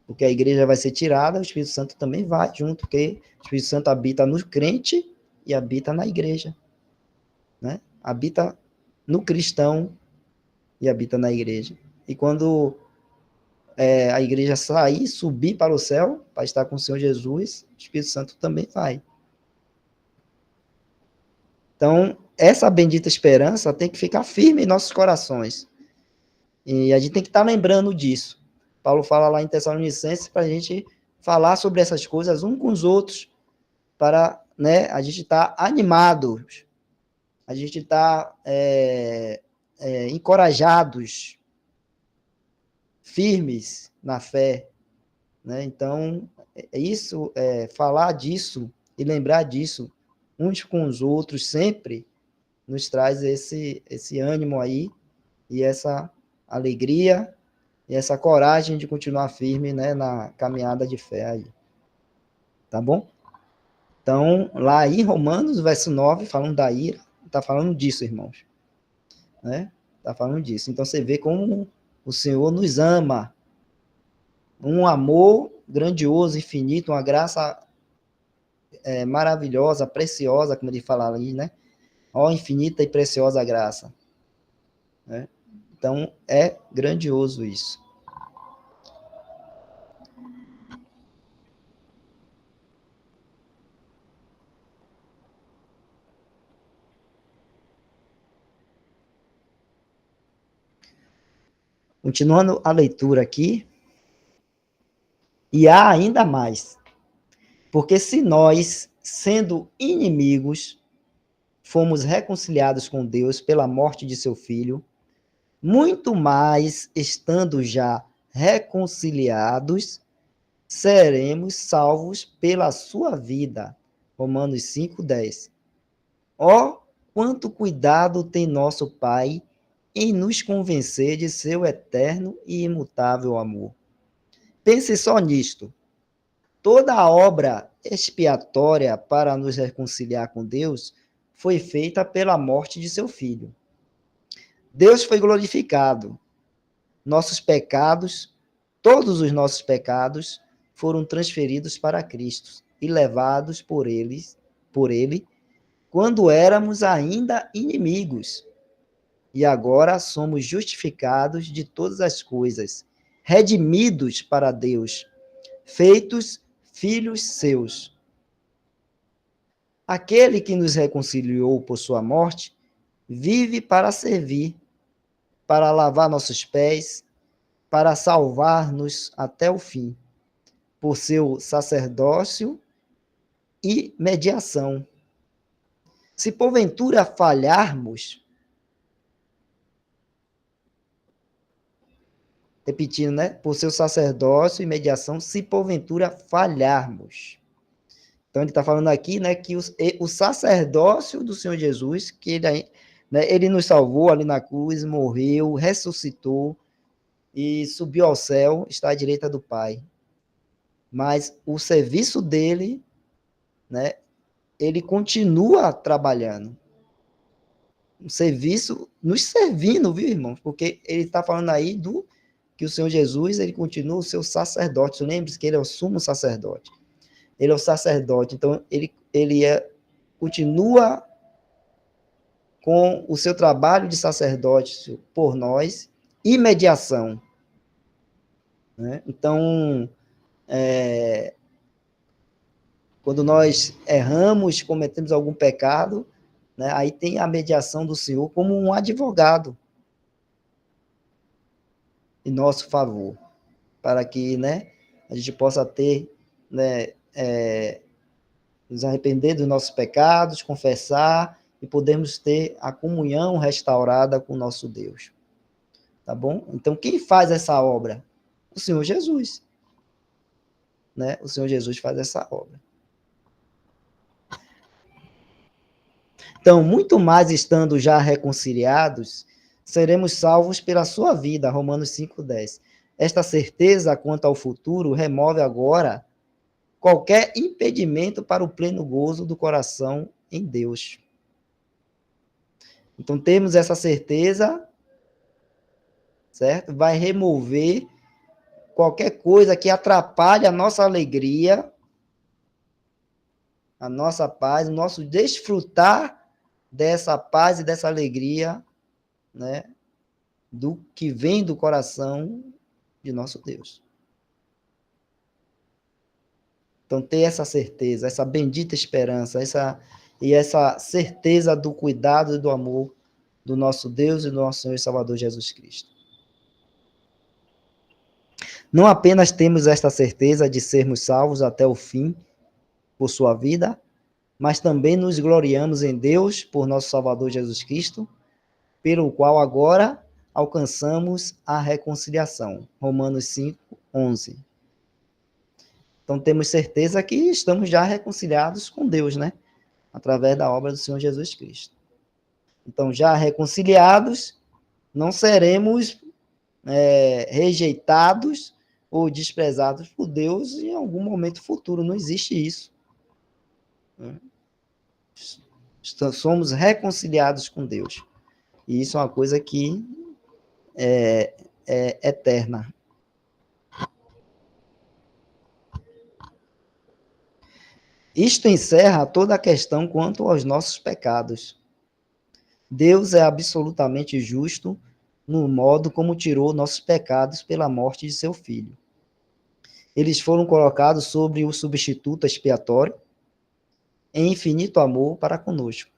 Porque a igreja vai ser tirada, o Espírito Santo também vai junto, porque o Espírito Santo habita no crente e habita na igreja, né? Habita no cristão e habita na igreja. E quando a igreja sair, subir para o céu, para estar com o Senhor Jesus, o Espírito Santo também vai. Então, essa bendita esperança tem que ficar firme em nossos corações. E a gente tem que estar lembrando disso. Paulo fala lá em Tessalonicenses para a gente falar sobre essas coisas uns com os outros, para, né, a gente estar animados, a gente estar encorajados, firmes na fé, né? Então, isso, falar disso e lembrar disso uns com os outros sempre nos traz esse ânimo aí e essa alegria e essa coragem de continuar firme, né, na caminhada de fé aí. Tá bom? Então, lá em Romanos, verso 9, falando da ira, está falando disso, irmãos. Né? Está falando disso. Então, você vê como o Senhor nos ama. Um amor grandioso, infinito, uma graça maravilhosa, preciosa, como ele fala ali, né? Ó, infinita e preciosa graça. Né? Então, é grandioso isso. Continuando a leitura aqui, e há ainda mais, porque se nós, sendo inimigos, fomos reconciliados com Deus pela morte de seu Filho, muito mais, estando já reconciliados, seremos salvos pela sua vida. Romanos 5:10. Ó, quanto cuidado tem nosso Pai em nos convencer de seu eterno e imutável amor. Pense só nisto. Toda a obra expiatória para nos reconciliar com Deus foi feita pela morte de seu Filho. Deus foi glorificado. Nossos pecados, todos os nossos pecados, foram transferidos para Cristo e levados por ele, quando éramos ainda inimigos. E agora somos justificados de todas as coisas, redimidos para Deus, feitos filhos seus. Aquele que nos reconciliou por sua morte, vive para servir, para lavar nossos pés, para salvar-nos até o fim, por seu sacerdócio e mediação. Se porventura falharmos, repetindo, né? Por seu sacerdócio e mediação, se porventura falharmos. Então, ele está falando aqui, né, que o sacerdócio do Senhor Jesus, que ele nos salvou ali na cruz, morreu, ressuscitou e subiu ao céu, está à direita do Pai. Mas o serviço dele, né, ele continua trabalhando. Um serviço nos servindo, viu, irmãos? Porque ele está falando aí que o Senhor Jesus, ele continua o seu sacerdote. Lembre-se que ele é o sumo sacerdote. Ele é o sacerdote, então ele continua com o seu trabalho de sacerdócio por nós e mediação. Né? Então, quando nós erramos, cometemos algum pecado, né, aí tem a mediação do Senhor como um advogado em nosso favor, para que, né, a gente possa ter, né, nos arrepender dos nossos pecados, confessar e podermos ter a comunhão restaurada com o nosso Deus. Tá bom? Então, quem faz essa obra? O Senhor Jesus. Né? O Senhor Jesus faz essa obra. Então, muito mais estando já reconciliados, seremos salvos pela sua vida. Romanos 5:10. Esta certeza quanto ao futuro remove agora qualquer impedimento para o pleno gozo do coração em Deus. Então, temos essa certeza, certo? Vai remover qualquer coisa que atrapalhe a nossa alegria, a nossa paz, o nosso desfrutar dessa paz e dessa alegria, né? Do que vem do coração de nosso Deus. Então, ter essa certeza, essa bendita esperança, essa certeza do cuidado e do amor do nosso Deus e do nosso Senhor e Salvador Jesus Cristo. Não apenas temos esta certeza de sermos salvos até o fim por sua vida, mas também nos gloriamos em Deus por nosso Salvador Jesus Cristo, pelo qual agora alcançamos a reconciliação. Romanos 5, 11. Então, temos certeza que estamos já reconciliados com Deus, né? Através da obra do Senhor Jesus Cristo. Então, já reconciliados, não seremos rejeitados ou desprezados por Deus em algum momento futuro. Não existe isso. Somos reconciliados com Deus. E isso é uma coisa que é eterna. Isto encerra toda a questão quanto aos nossos pecados. Deus é absolutamente justo no modo como tirou nossos pecados pela morte de seu Filho. Eles foram colocados sobre o substituto expiatório em infinito amor para conosco.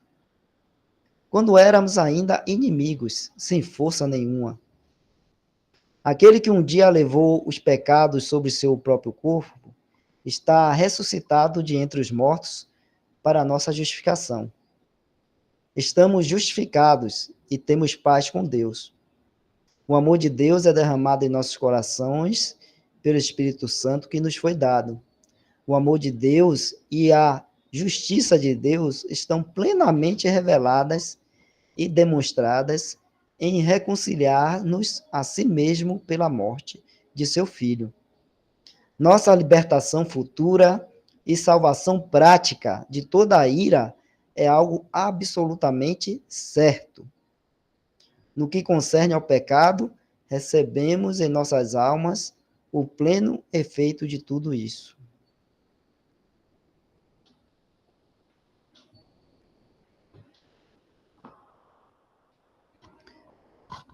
Quando éramos ainda inimigos, sem força nenhuma, aquele que um dia levou os pecados sobre seu próprio corpo, está ressuscitado de entre os mortos para a nossa justificação. Estamos justificados e temos paz com Deus. O amor de Deus é derramado em nossos corações pelo Espírito Santo que nos foi dado. O amor de Deus e a justiça de Deus estão plenamente reveladas e demonstradas em reconciliar-nos a si mesmo pela morte de seu Filho. Nossa libertação futura e salvação prática de toda a ira é algo absolutamente certo. No que concerne ao pecado, recebemos em nossas almas o pleno efeito de tudo isso.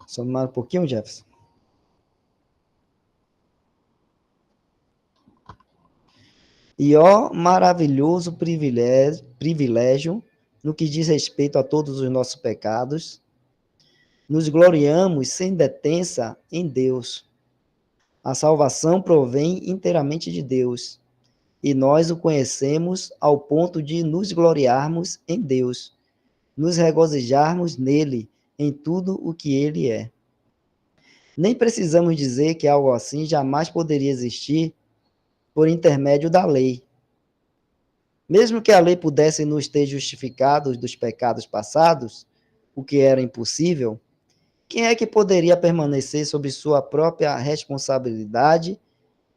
Só mais um pouquinho, Jefferson. E ó maravilhoso privilégio no que diz respeito a todos os nossos pecados, nos gloriamos sem detença em Deus. A salvação provém inteiramente de Deus, e nós o conhecemos ao ponto de nos gloriarmos em Deus, nos regozijarmos nele, em tudo o que ele é. Nem precisamos dizer que algo assim jamais poderia existir por intermédio da lei. Mesmo que a lei pudesse nos ter justificados dos pecados passados, o que era impossível, quem é que poderia permanecer sob sua própria responsabilidade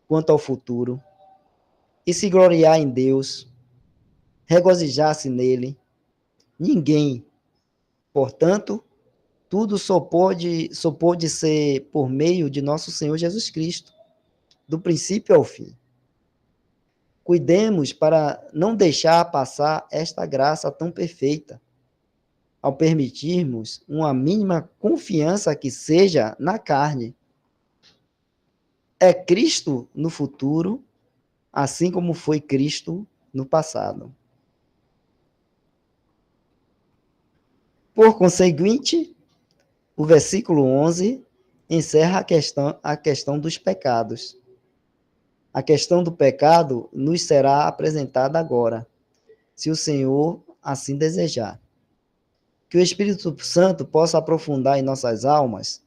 quanto ao futuro e se gloriar em Deus, regozijar-se nele? Ninguém. Portanto, tudo só pôde ser por meio de nosso Senhor Jesus Cristo, do princípio ao fim. Cuidemos para não deixar passar esta graça tão perfeita, ao permitirmos uma mínima confiança que seja na carne. É Cristo no futuro, assim como foi Cristo no passado. Por conseguinte, o versículo 11 encerra a questão dos pecados. A questão do pecado nos será apresentada agora, se o Senhor assim desejar. Que o Espírito Santo possa aprofundar em nossas almas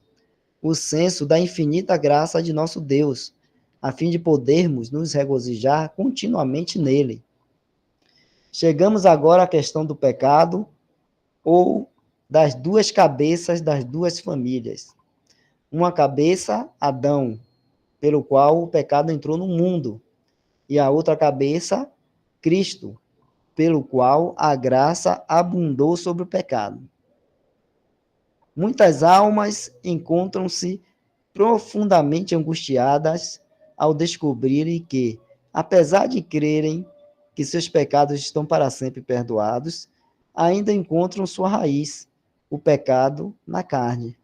o senso da infinita graça de nosso Deus, a fim de podermos nos regozijar continuamente nele. Chegamos agora à questão do pecado, ou das duas cabeças das duas famílias. Uma cabeça, Adão, pelo qual o pecado entrou no mundo, e a outra cabeça, Cristo, pelo qual a graça abundou sobre o pecado. Muitas almas encontram-se profundamente angustiadas ao descobrirem que, apesar de crerem que seus pecados estão para sempre perdoados, ainda encontram sua raiz, o pecado na carne.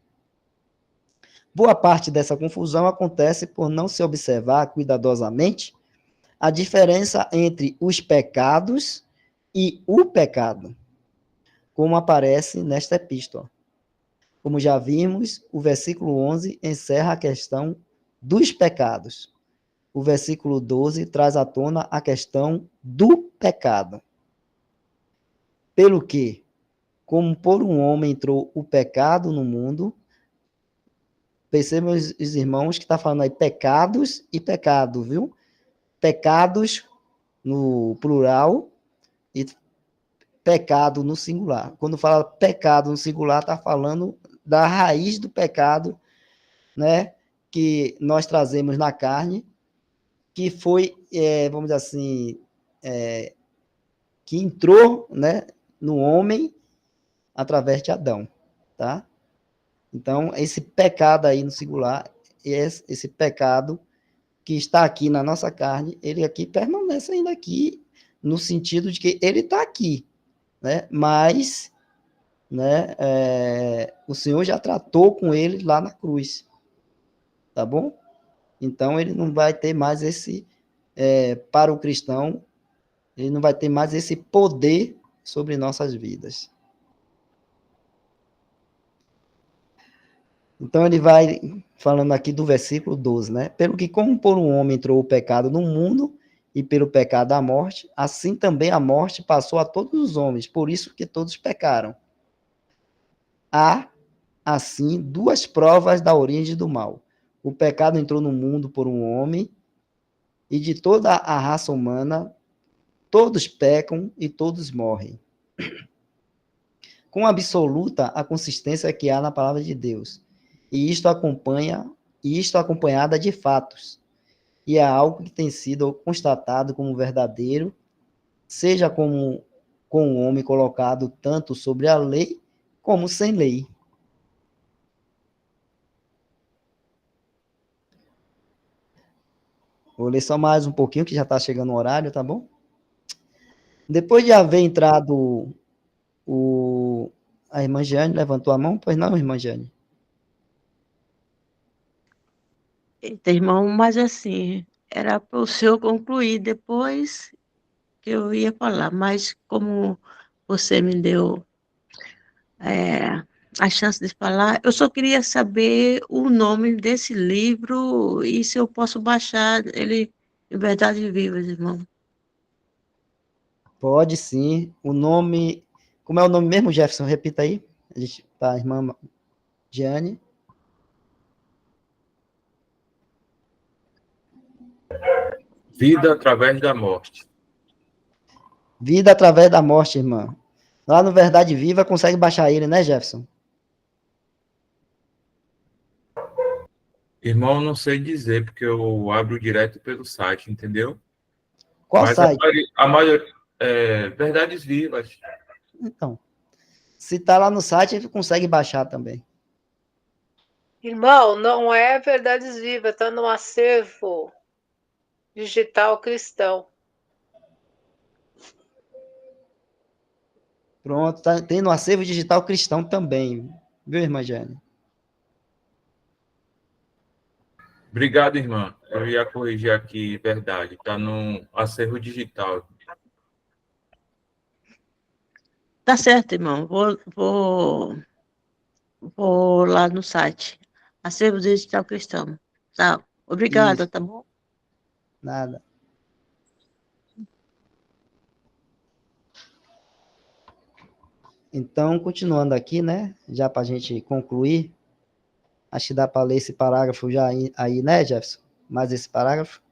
Boa parte dessa confusão acontece por não se observar cuidadosamente a diferença entre os pecados e o pecado, como aparece nesta epístola. Como já vimos, o versículo 11 encerra a questão dos pecados. O versículo 12 traz à tona a questão do pecado. Pelo que, como por um homem entrou o pecado no mundo, percebam os irmãos que está falando aí pecados e pecado, viu? Pecados no plural e pecado no singular. Quando fala pecado no singular, está falando da raiz do pecado, né, que nós trazemos na carne, que foi, vamos dizer assim, que entrou, né, no homem através de Adão, tá? Então, esse pecado aí no singular, esse pecado que está aqui na nossa carne, ele aqui permanece ainda aqui, no sentido de que ele está aqui, né? Mas, né, o Senhor já tratou com ele lá na cruz, tá bom? Então, ele não vai ter mais para o cristão, ele não vai ter mais esse poder sobre nossas vidas. Então, ele vai falando aqui do versículo 12, né? Pelo que como por um homem entrou o pecado no mundo, e pelo pecado a morte, assim também a morte passou a todos os homens, por isso que todos pecaram. Há, assim, duas provas da origem do mal. O pecado entrou no mundo por um homem, e de toda a raça humana, todos pecam e todos morrem. Com absoluta a consistência que há na palavra de Deus. E isto acompanhada de fatos. E é algo que tem sido constatado como verdadeiro, seja com o homem colocado tanto sobre a lei, como sem lei. Vou ler só mais um pouquinho, que já está chegando o horário, tá bom? Depois de haver entrado a irmã Jane, levantou a mão? Pois não, irmã Jane? Eita, irmão, mas assim, era para o senhor concluir depois que eu ia falar, mas como você me deu a chance de falar, eu só queria saber o nome desse livro e se eu posso baixar ele em Verdades Vivas, irmão. Pode sim. O nome. Como é o nome mesmo, Jefferson? Repita aí. Para a irmã Jane. Vida através da morte. Vida através da morte, irmã. Lá no Verdade Viva consegue baixar ele, né, Jefferson? Irmão, não sei dizer, porque eu abro direto pelo site, entendeu? Qual Mas site? a maioria. Verdades Vivas. Então, se tá lá no site, ele consegue baixar também. Irmão, não é Verdades Vivas, está no acervo digital cristão. Pronto, tem no acervo digital cristão também, viu, irmã Jane? Obrigado, irmã. Eu ia corrigir aqui, verdade. Está no acervo digital. Tá certo, irmão. Vou lá no site. Acervo Digital Cristão. Tá. Obrigada, Isso. tá bom? Nada. Então, continuando aqui, né? Já para a gente concluir, acho que dá para ler esse parágrafo já aí, né, Jefferson? Mais esse parágrafo?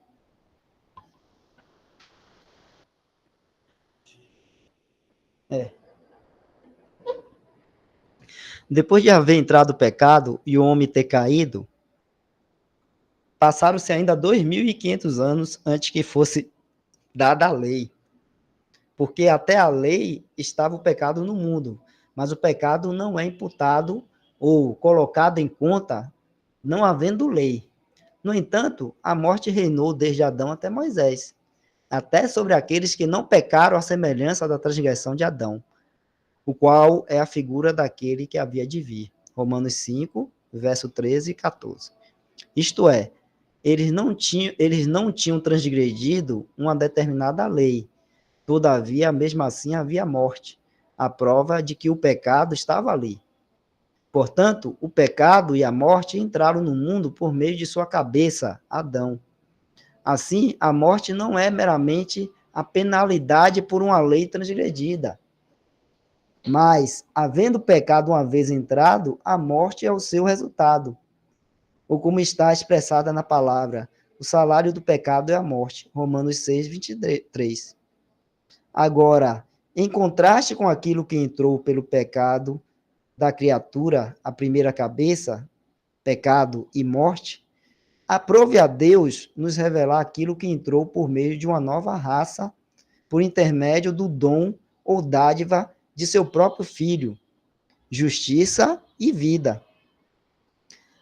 Depois de haver entrado o pecado e o homem ter caído, passaram-se ainda 2.500 anos antes que fosse dada a lei. Porque até a lei estava o pecado no mundo, mas o pecado não é imputado ou colocado em conta não havendo lei. No entanto, a morte reinou desde Adão até Moisés, até sobre aqueles que não pecaram à semelhança da transgressão de Adão, o qual é a figura daquele que havia de vir. Romanos 5, verso 13 e 14. Isto é, eles não tinham transgredido uma determinada lei, todavia, mesmo assim, havia morte, a prova de que o pecado estava ali. Portanto, o pecado e a morte entraram no mundo por meio de sua cabeça, Adão. Assim, a morte não é meramente a penalidade por uma lei transgredida, mas, havendo o pecado uma vez entrado, a morte é o seu resultado. ou como está expressada na palavra, o salário do pecado é a morte, Romanos 6, 23. Agora, em contraste com aquilo que entrou pelo pecado da criatura, a primeira cabeça, pecado e morte, aprove a Deus nos revelar aquilo que entrou por meio de uma nova raça, por intermédio do dom ou dádiva de seu próprio Filho, justiça e vida.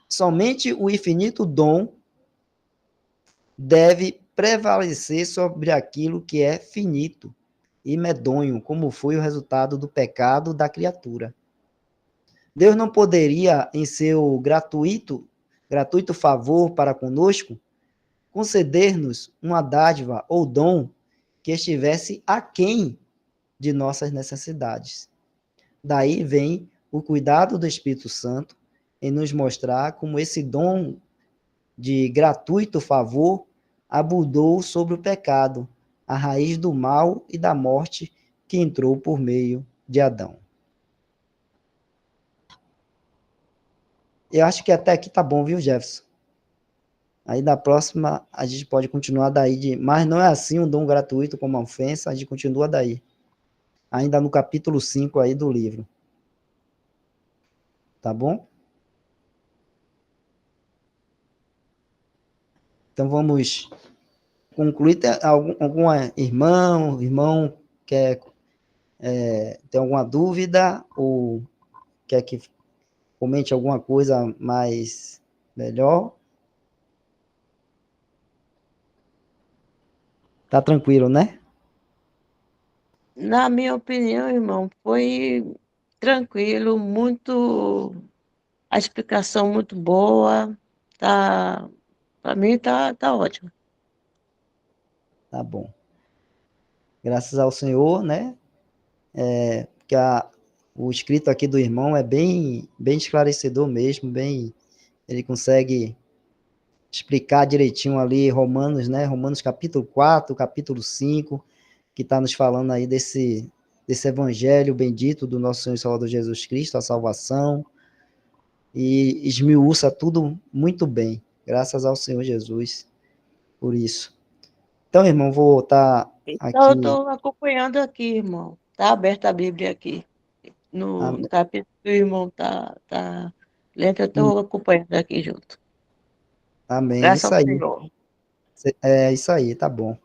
Somente o infinito dom deve prevalecer sobre aquilo que é finito e medonho, como foi o resultado do pecado da criatura. Deus não poderia, em seu gratuito favor para conosco, conceder-nos uma dádiva ou dom que estivesse aquém de nossas necessidades. Daí vem o cuidado do Espírito Santo em nos mostrar como esse dom de gratuito favor abundou sobre o pecado, a raiz do mal e da morte que entrou por meio de Adão. Eu acho que até aqui tá bom, viu, Jefferson? Aí na próxima a gente pode continuar daí, mas não é assim um dom gratuito como uma ofensa, a gente continua daí. Ainda no capítulo 5 aí do livro. Tá bom? Então vamos concluir. Tem algum irmão quer tem alguma dúvida ou quer que comente alguma coisa mais melhor? Tá tranquilo, né? Na minha opinião, irmão, foi tranquilo, muito, a explicação muito boa, tá, para mim tá ótimo. Tá bom. Graças ao Senhor, né? Que o escrito aqui do irmão é bem esclarecedor mesmo, ele consegue explicar direitinho ali Romanos, né? Romanos capítulo 4, capítulo 5, que está nos falando aí desse evangelho bendito do nosso Senhor e Salvador Jesus Cristo, a salvação, e esmiuça tudo muito bem, graças ao Senhor Jesus por isso. Então, irmão, vou estar Então, eu aqui. estou acompanhando aqui, irmão. Está aberta a Bíblia aqui. No capítulo que o irmão tá lendo, eu estou acompanhando aqui junto. Amém, Graças isso ao aí. Senhor. É isso aí, tá bom.